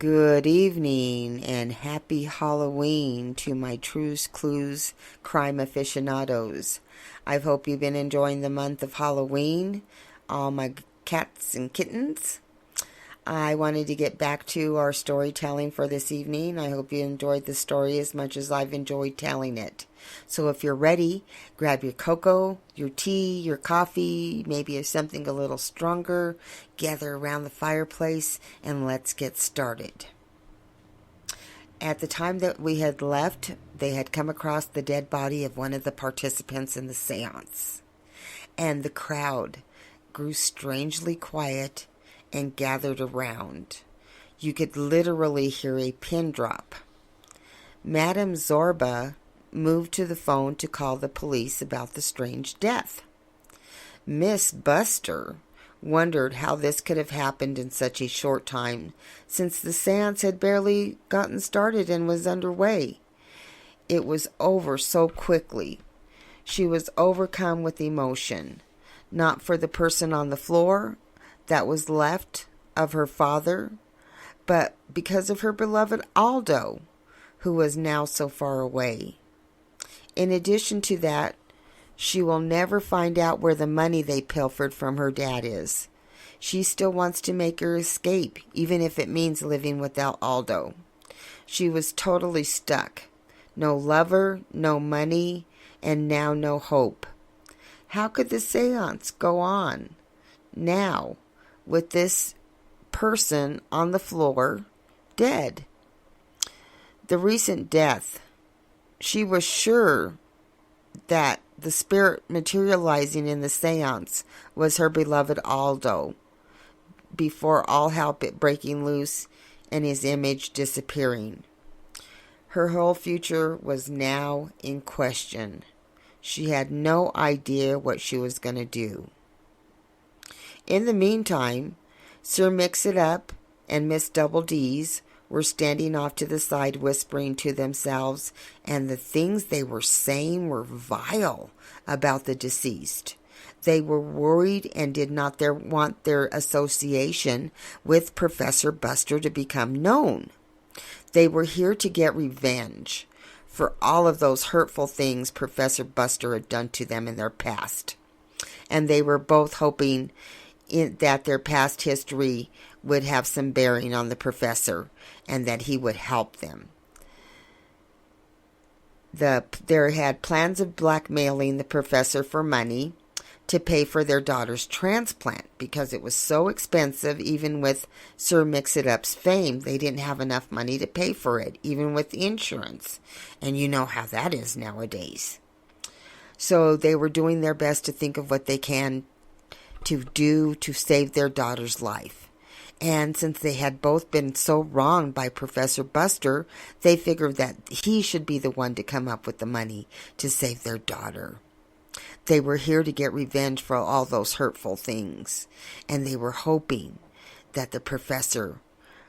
Good evening and happy Halloween to my Trues Clues crime aficionados. I hope you've been enjoying the month of Halloween, all my cats and kittens. I wanted to get back to our storytelling for this evening. I hope you enjoyed the story as much as I've enjoyed telling it. So if you're ready, grab your cocoa, your tea, your coffee, maybe something a little stronger, gather around the fireplace, and let's get started. At the time that we had left, they had come across the dead body of one of the participants in the seance. And the crowd grew strangely quiet and gathered around. You could literally hear a pin drop. Madame Zorba moved to the phone to call the police about the strange death. Miss Buster wondered how this could have happened in such a short time, since the seance had barely gotten started and was underway. It was over so quickly. She was overcome with emotion, not for the person on the floor that was left of her father, but because of her beloved Aldo, who was now so far away. In addition to that, she will never find out where the money they pilfered from her dad is. She still wants to make her escape, even if it means living without Aldo. She was totally stuck. No lover, no money, and now no hope. How could the seance go on now with this person on the floor dead? The recent death, she was sure that the spirit materializing in the seance was her beloved Aldo, before all hell breaking loose and his image disappearing. Her whole future was now in question. She had no idea what she was going to do. In the meantime, Sir Mix-It-Up and Miss Double D's were standing off to the side whispering to themselves, and the things they were saying were vile about the deceased. They were worried and did not want their association with Professor Buster to become known. They were here to get revenge for all of those hurtful things Professor Buster had done to them in their past. And they were both hoping that their past history would have some bearing on the professor and that he would help them. They had plans of blackmailing the professor for money to pay for their daughter's transplant, because it was so expensive. Even with Sir Mix-It-Up's fame, they didn't have enough money to pay for it, even with insurance. And you know how that is nowadays. So they were doing their best to think of what they can to do to save their daughter's life. And since they had both been so wronged by Professor Buster, they figured that he should be the one to come up with the money to save their daughter. They were here to get revenge for all those hurtful things, and they were hoping that the professor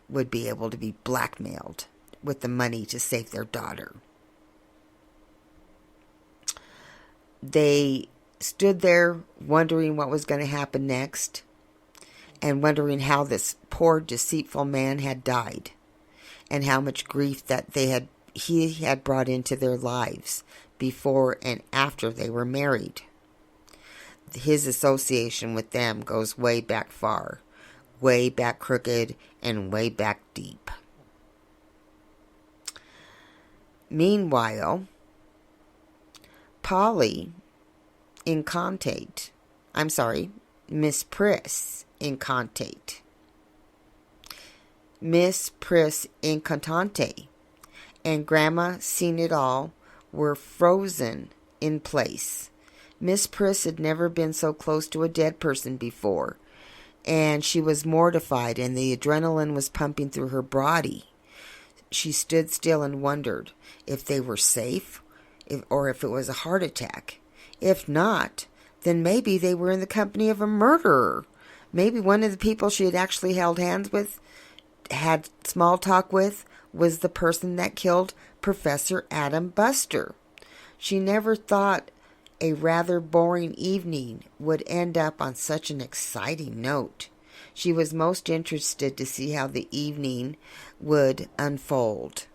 would be able to be blackmailed with the money to save their daughter. They stood there wondering what was going to happen next, and wondering how this poor deceitful man had died, and how much grief that he had brought into their lives before and after they were married. His association with them goes way back far, way back crooked, and way back deep. Meanwhile, Miss Priss Incantate. Miss Priss Incantante and Grandma Seen It All were frozen in place. Miss Priss had never been so close to a dead person before, and she was mortified, and the adrenaline was pumping through her body. She stood still and wondered if they were safe, or if it was a heart attack. If not, then maybe they were in the company of a murderer. Maybe one of the people she had actually held hands with, had small talk with, was the person that killed Professor Adam Buster. She never thought a rather boring evening would end up on such an exciting note. She was most interested to see how the evening would unfold.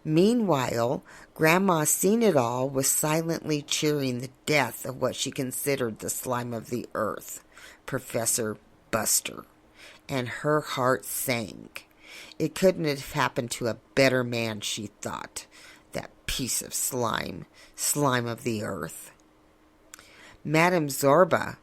Meanwhile, Grandma Seen It All was silently cheering the death of what she considered the slime of the earth, Professor Buster, and her heart sank. It couldn't have happened to a better man, she thought. That piece of slime, slime of the earth. Madame Zorba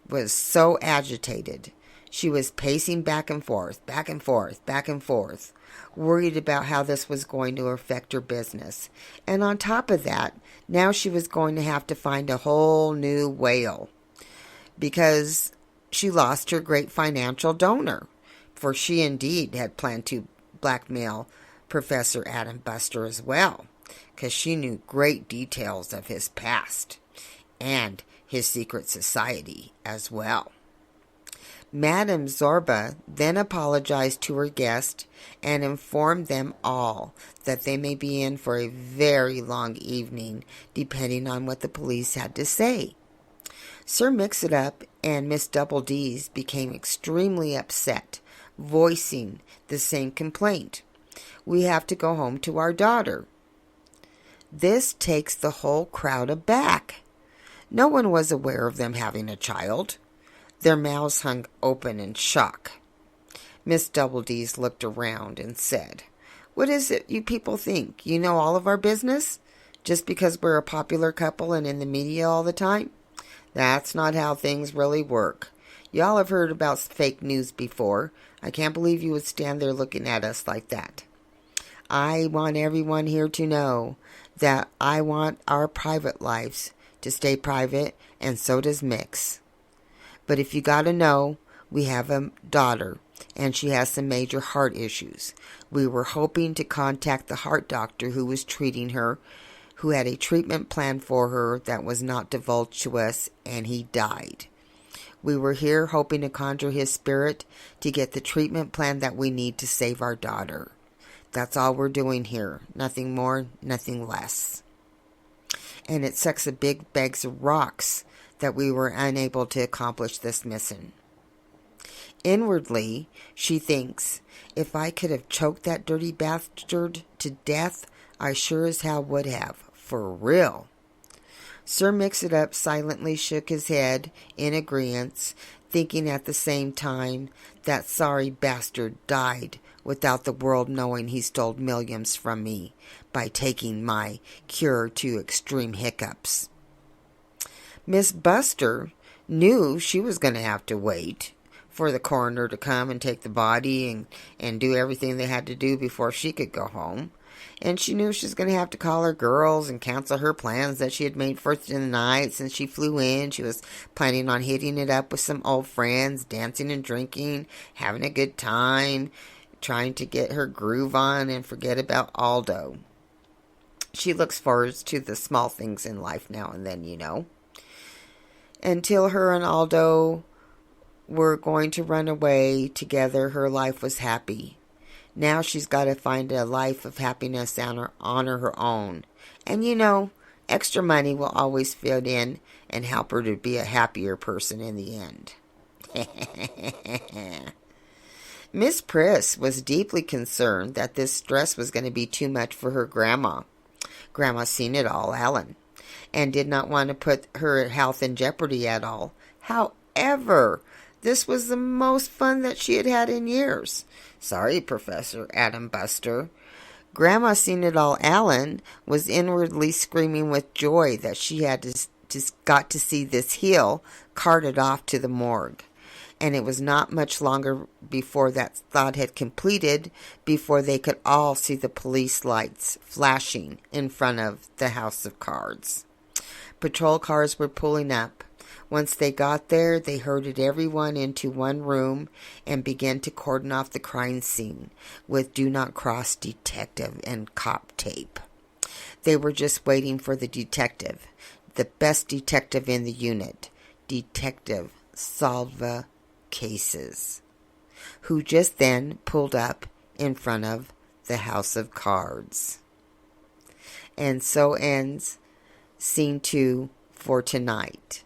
was so agitated. She was pacing back and forth, back and forth, back and forth, worried about how this was going to affect her business. And on top of that, now she was going to have to find a whole new whale, because she lost her great financial donor, for she indeed had planned to blackmail Professor Adam Buster as well, because she knew great details of his past and his secret society as well. Madame Zorba then apologized to her guest and informed them all that they may be in for a very long evening, depending on what the police had to say. Sir Mix-It-Up and Miss Double D's became extremely upset, voicing the same complaint. We have to go home to our daughter. This takes the whole crowd aback. No one was aware of them having a child. Their mouths hung open in shock. Miss Double D's looked around and said, "What is it you people think? You know all of our business? Just because we're a popular couple and in the media all the time? That's not how things really work. Y'all have heard about fake news before. I can't believe you would stand there looking at us like that. I want everyone here to know that I want our private lives to stay private, and so does Mix. But if you gotta know, we have a daughter, and she has some major heart issues. We were hoping to contact the heart doctor who was treating her, who had a treatment plan for her that was not divulged to us, and he died. We were here hoping to conjure his spirit to get the treatment plan that we need to save our daughter. That's all we're doing here. Nothing more, nothing less. And it sucks a big bags of rocks that we were unable to accomplish this mission." Inwardly, she thinks, "If I could have choked that dirty bastard to death, I sure as hell would have. For real." Sir Mix-It-Up silently shook his head in agreement, thinking at the same time, "That sorry bastard died without the world knowing he stole millions from me by taking my cure to extreme hiccups." Miss Buster knew she was going to have to wait for the coroner to come and take the body and do everything they had to do before she could go home. And she knew she was going to have to call her girls and cancel her plans that she had made first in the night since she flew in. She was planning on hitting it up with some old friends, dancing and drinking, having a good time, trying to get her groove on and forget about Aldo. She looks forward to the small things in life now and then, you know. Until her and Aldo were going to run away together, her life was happy. Now she's got to find a life of happiness on her own. And you know, extra money will always fit in and help her to be a happier person in the end. Miss Priss was deeply concerned that this stress was going to be too much for her Grandma Seen It All, Ellen, and did not want to put her health in jeopardy at all. However, this was the most fun that she had had in years. Sorry, Professor Adam Buster. Grandma Seen It All, Ellen, was inwardly screaming with joy that she had got to see this heel carted off to the morgue. And it was not much longer before that thought had completed before they could all see the police lights flashing in front of the House of Cards. Patrol cars were pulling up. Once they got there, they herded everyone into one room and began to cordon off the crime scene with "Do Not Cross" detective and cop tape. They were just waiting for the detective, the best detective in the unit, Detective Salva Cases, who just then pulled up in front of the House of Cards. And so ends Scene 2 for tonight.